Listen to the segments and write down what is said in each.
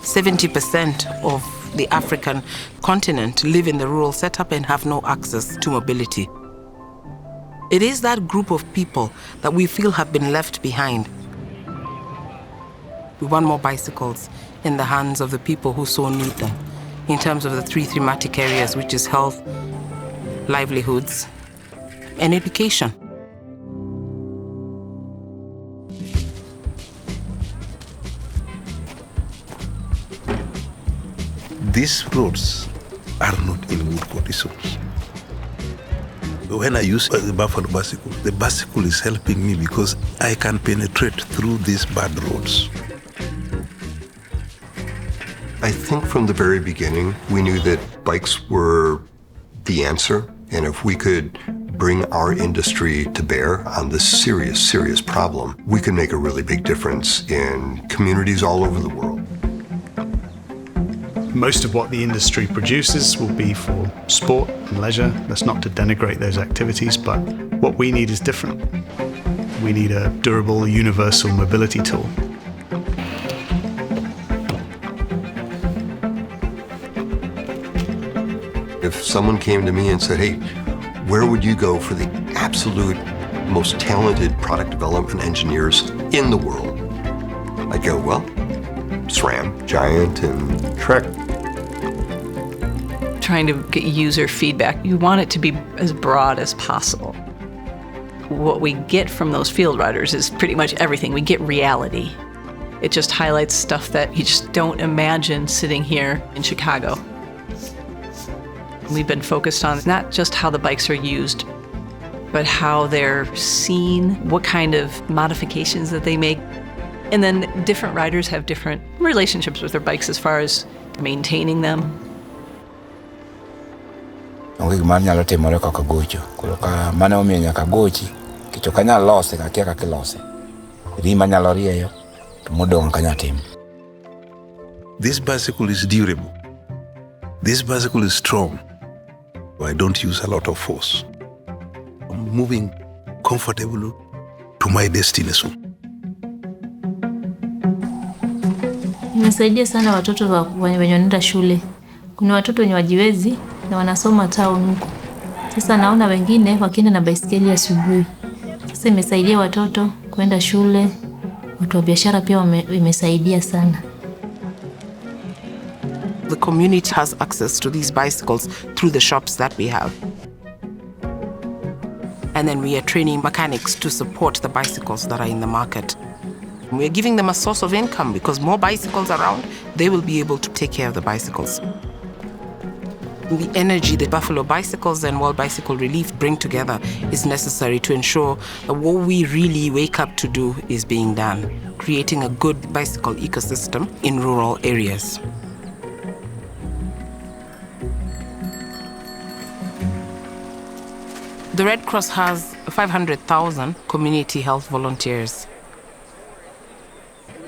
70% of the African continent live in the rural setup and have no access to mobility. It is that group of people that we feel have been left behind. We want more bicycles in the hands of the people who so need them, in terms of the 3 thematic areas, which is health, livelihoods, and education. These roads are not in good conditions. When I use the Buffalo bicycle is helping me because I can penetrate through these bad roads. I think from the very beginning, we knew that bikes were the answer, and if we could bring our industry to bear on this serious, serious problem, we could make a really big difference in communities all over the world. Most of what the industry produces will be for sport and leisure. That's not to denigrate those activities, but what we need is different. We need a durable, universal mobility tool. If someone came to me and said, hey, where would you go for the absolute most talented product development engineers in the world? I'd go, well, SRAM, Giant, and Trek. Trying to get user feedback, you want it to be as broad as possible. What we get from those field riders is pretty much everything. We get reality. It just highlights stuff that you just don't imagine sitting here in Chicago. We've been focused on not just how the bikes are used, but how they're seen, what kind of modifications that they make. And then different riders have different relationships with their bikes as far as maintaining them. Onge gima nyalo timore kaka gocho. Koro ka mane omiyo nyaka gochi, kicho kanya lose kakia kaka ilose. Rima nyalo rieyo, to modong kanya tim. This bicycle is durable. This bicycle is strong. I don't use a lot of force. I'm moving comfortably to my destination. Nimesaidia sana watoto wenye wanaenda shule. Kuna watoto wenye wajiwezi na wanasoma town huko. Sasa naona wengine wakienda na baisikeli asubuhi. Sasa imesaidia watoto kwenda shule. Watu wa biashara pia imesaidia sana. The community has access to these bicycles through the shops that we have. And then we are training mechanics to support the bicycles that are in the market. We are giving them a source of income because more bicycles around, they will be able to take care of the bicycles. The energy that Buffalo Bicycles and World Bicycle Relief bring together is necessary to ensure that what we really wake up to do is being done, creating a good bicycle ecosystem in rural areas. The Red Cross has 500,000 community health volunteers.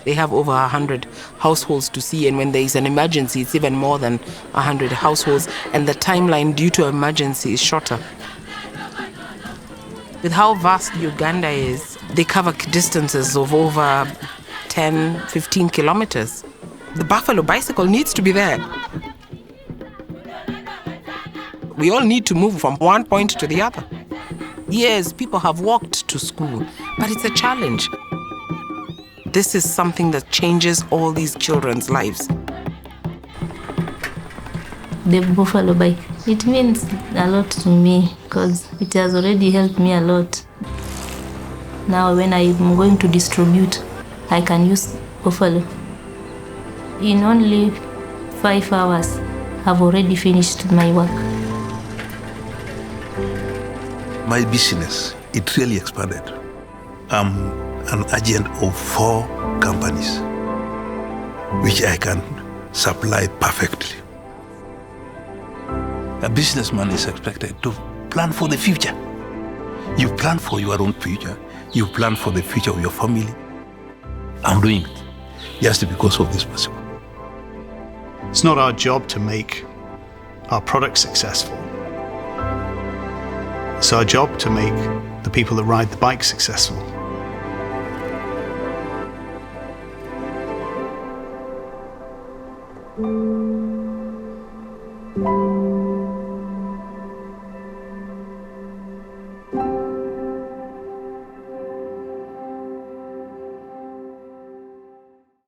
They have over 100 households to see, and when there is an emergency, it's even more than 100 households, and the timeline due to emergency is shorter. With how vast Uganda is, they cover distances of over 10, 15 kilometers. The Buffalo bicycle needs to be there. We all need to move from one point to the other. Yes, people have walked to school, but it's a challenge. This is something that changes all these children's lives. The Buffalo bike, it means a lot to me because it has already helped me a lot. Now when I'm going to distribute, I can use Buffalo. In only 5 hours, I've already finished my work. My business, it really expanded. I'm an agent of 4 companies, which I can supply perfectly. A businessman is expected to plan for the future. You plan for your own future. You plan for the future of your family. I'm doing it just because of this bicycle. It's not our job to make our product successful. It's our job to make the people that ride the bike successful.